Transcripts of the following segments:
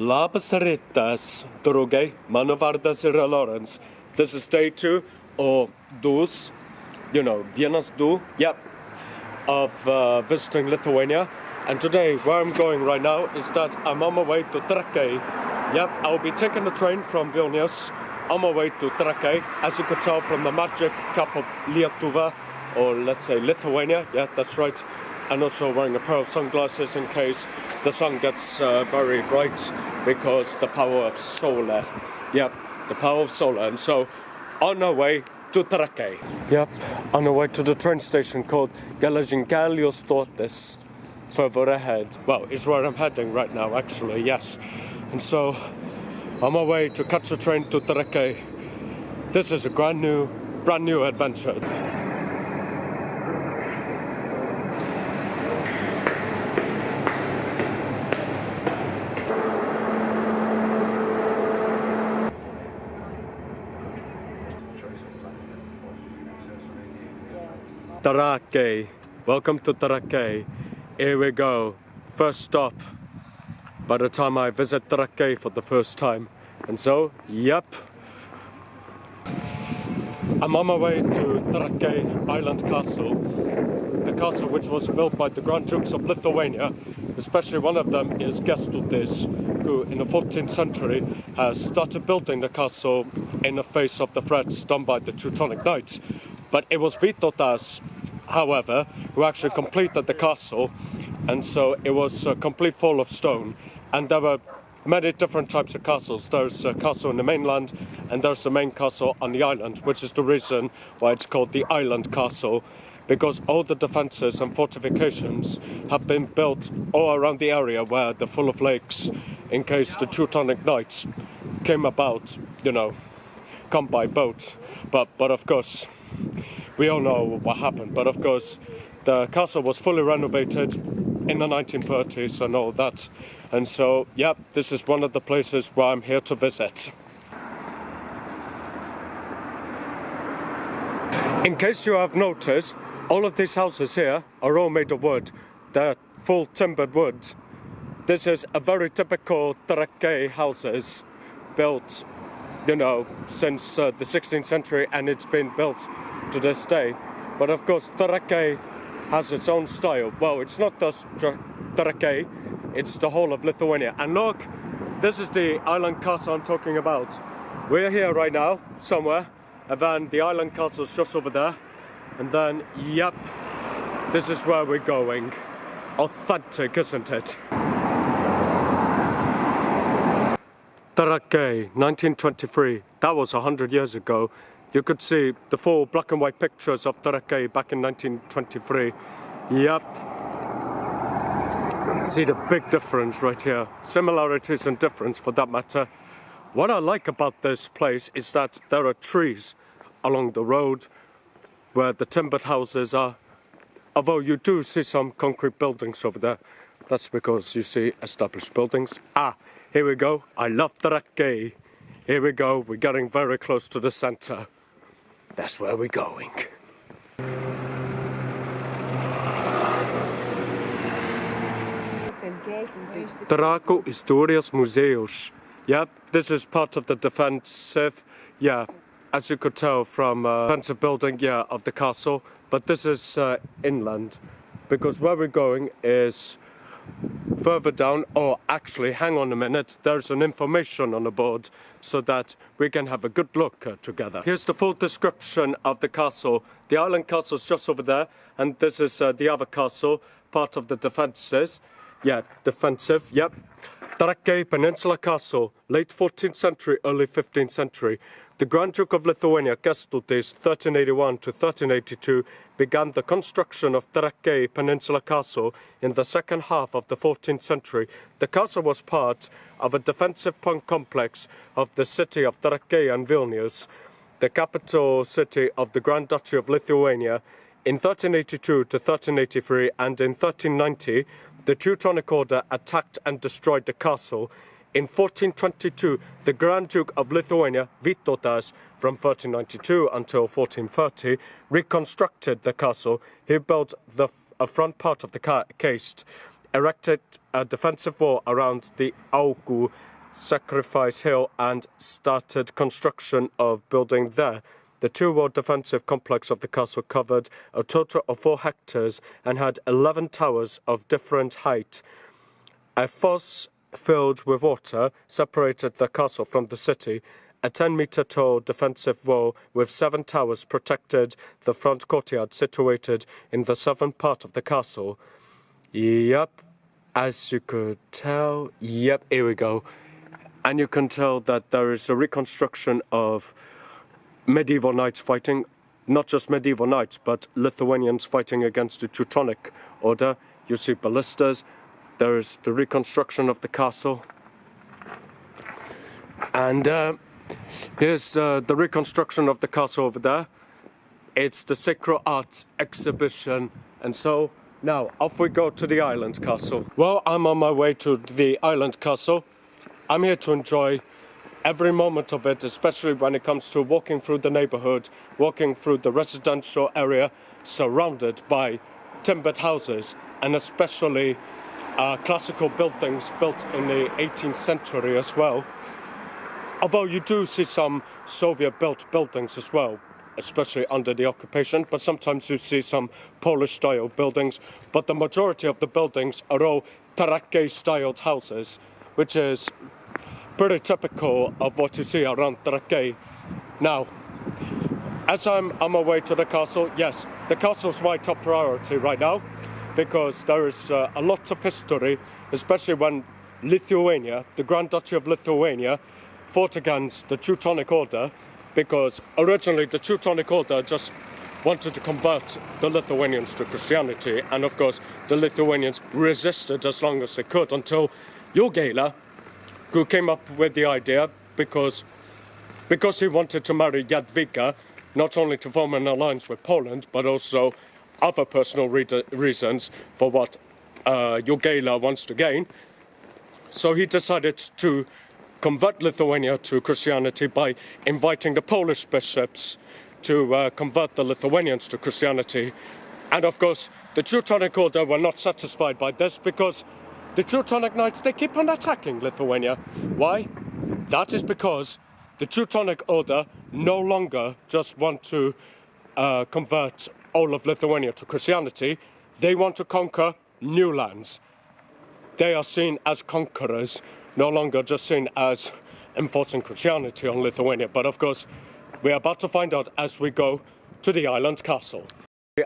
Labas rytas, Trakai, mano vardas yra Lawrence. This is day 2 or dos, vienas du, yep, of visiting Lithuania. And today, where I'm going right now is that I'm on my way to Trakai. Yep, I'll be taking the train from Vilnius on my way to Trakai, as you could tell from the magic cap of Lietuva, or let's say Lithuania, yeah, that's right. And also wearing a pair of sunglasses in case the sun gets very bright, because the power of solar. Yep, the power of solar. And so, on our way to Trakai. Yep, on our way to the train station called Geležinkelių stotis. Further ahead. Well, it's where I'm heading right now, actually, yes. And so, on my way to catch a train to Trakai. This is a brand new adventure. Trakai. Welcome to Trakai. Here we go. First stop. By the time I visit Trakai for the first time. And so, yep. I'm on my way to Trakai Island Castle. The castle which was built by the Grand Dukes of Lithuania. Especially one of them is Kęstutis, who in the 14th century has started building the castle in the face of the threats done by the Teutonic Knights. But it was Vytautas, however, who actually completed the castle, and so it was complete full of stone. And there were many different types of castles. There's a castle in the mainland, and there's the main castle on the island, which is the reason why it's called the Island Castle, because all the defences and fortifications have been built all around the area where they're full of lakes, in case the Teutonic Knights came about, come by boat. But of course, we all know what happened. But of course, the castle was fully renovated in the 1930s and all that. And so, yeah, this is one of the places where I'm here to visit. In case you have noticed, all of these houses here are all made of wood. They're full timbered wood. This is a very typical Trakai houses built, since the 16th century, and it's been built to this day. But of course, Trakai has its own style. Well, it's not just Trakai, it's the whole of Lithuania. And look, this is the island castle I'm talking about. We're here right now, somewhere, and then the island castle's just over there. And then, yep, this is where we're going. Authentic, isn't it? Trakai, 1923. That was 100 years ago. You could see the full black and white pictures of Trakai back in 1923. Yep. See the big difference right here. Similarities and difference for that matter. What I like about this place is that there are trees along the road where the timbered houses are. Although you do see some concrete buildings over there. That's because you see established buildings. Here we go. I love Trakai. Here we go. We're getting very close to the center. That's where we're going. Trakų istorijos muziejus. Yep, this is part of the defensive, as you could tell from defensive building, of the castle. But this is inland, because where we're going is further down. Or actually, hang on a minute, there's an information on the board so that we can have a good look together. Here's the full description of the castle. The island castle is just over there, and this is the other castle, part of the defences. Yeah, defensive, yep. Trakai Peninsula Castle, late 14th century, early 15th century. The Grand Duke of Lithuania, Kęstutis, 1381 to 1382, began the construction of Trakai Peninsula Castle in the second half of the 14th century. The castle was part of a defensive complex of the city of Trakai and Vilnius, the capital city of the Grand Duchy of Lithuania. In 1382 to 1383 and in 1390, the Teutonic Order attacked and destroyed the castle. In 1422, the Grand Duke of Lithuania, Vytautas, from 1392 until 1430, reconstructed the castle. He built a front part of the caste, erected a defensive wall around the Aukų Sacrifice Hill and started construction of building there. The two-wall defensive complex of the castle covered a total of 4 hectares and had 11 towers of different height. A fosse filled with water separated the castle from the city. A 10-meter-tall defensive wall with 7 towers protected the front courtyard situated in the southern part of the castle. Yep, as you could tell, yep, here we go. And you can tell that there is a reconstruction of medieval knights fighting, not just medieval knights, but Lithuanians fighting against the Teutonic Order. You see ballistas. There is the reconstruction of the castle. And here's the reconstruction of the castle over there. It's the Sacred Arts exhibition. And so now off we go to the island castle. Well, I'm on my way to the island castle. I'm here to enjoy every moment of it, especially when it comes to walking through the neighborhood, walking through the residential area surrounded by timbered houses, and especially classical buildings built in the 18th century as well. Although you do see some Soviet-built buildings as well, especially under the occupation, but sometimes you see some Polish-style buildings. But the majority of the buildings are all Trakai-styled houses, which is pretty typical of what you see around Trakai. Now, as I'm on my way to the castle, yes, the castle's my top priority right now, because there is a lot of history, especially when Lithuania, the Grand Duchy of Lithuania, fought against the Teutonic Order, because originally the Teutonic Order just wanted to convert the Lithuanians to Christianity, and of course the Lithuanians resisted as long as they could until Jogaila, who came up with the idea because he wanted to marry Jadwiga, not only to form an alliance with Poland, but also other personal reasons for what Jogaila wants to gain. So he decided to convert Lithuania to Christianity by inviting the Polish bishops to convert the Lithuanians to Christianity. And of course, the Teutonic Order were not satisfied by this, because the Teutonic Knights, they keep on attacking Lithuania. Why? That is because the Teutonic Order no longer just want to convert all of Lithuania to Christianity. They want to conquer new lands. They are seen as conquerors, no longer just seen as enforcing Christianity on Lithuania. But of course, we're about to find out as we go to the island castle.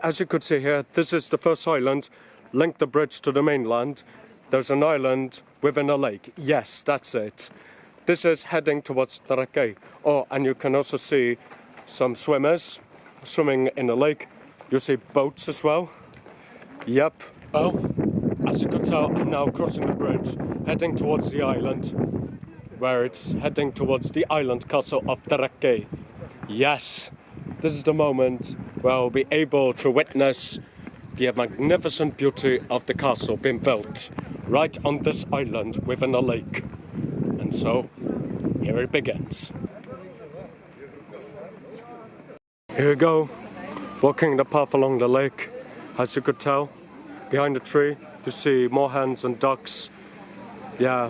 As you could see here, this is the first island, linked the bridge to the mainland. There's an island within a lake. Yes, that's it. This is heading towards Trakai. Oh, and you can also see some swimmers swimming in the lake. You see boats as well. Yep. Well, as you can tell, I'm now crossing the bridge, heading towards the island, where it's heading towards the island castle of Trakai. Yes, this is the moment where I'll be able to witness the magnificent beauty of the castle being built right on this island within a lake. And so, here it begins. Here we go, walking the path along the lake. As you could tell, behind the tree, you see more hens and ducks. Yeah,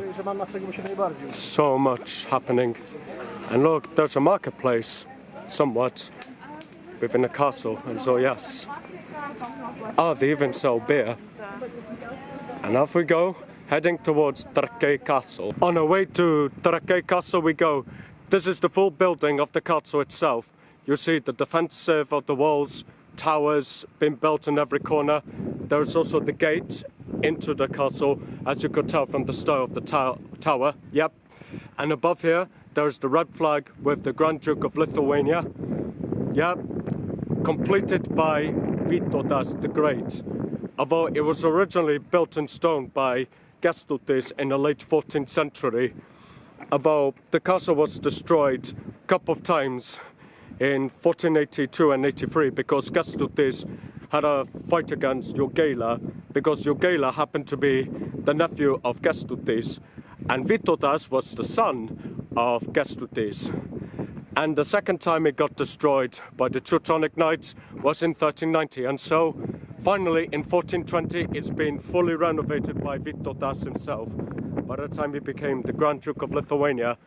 so much happening. And look, there's a marketplace, somewhat, within the castle. And so, yes. Oh, they even sell beer. And off we go, heading towards Trakai Castle. On our way to Trakai Castle we go. This is the full building of the castle itself. You see the defensive of the walls, towers being built in every corner. There is also the gate into the castle, as you could tell from the style of the tower. Yep. And above here, there is the red flag with the Grand Duke of Lithuania. Yep. Completed by Vytautas the Great. Although it was originally built in stone by Kęstutis in the late 14th century. Although the castle was destroyed a couple of times in 1482 and 83 because Kęstutis had a fight against Jogaila, because Jogaila happened to be the nephew of Kęstutis, and Vytautas was the son of Kęstutis. And the second time it got destroyed by the Teutonic Knights was in 1390, and so finally in 1420 it's been fully renovated by Vytautas himself. by the time he became the Grand Duke of Lithuania.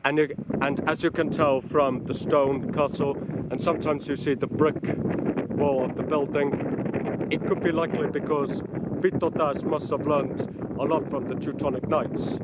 And as you can tell from the stone castle, and sometimes you see the brick wall of the building, it could be likely because Vytautas must have learned a lot from the Teutonic Knights.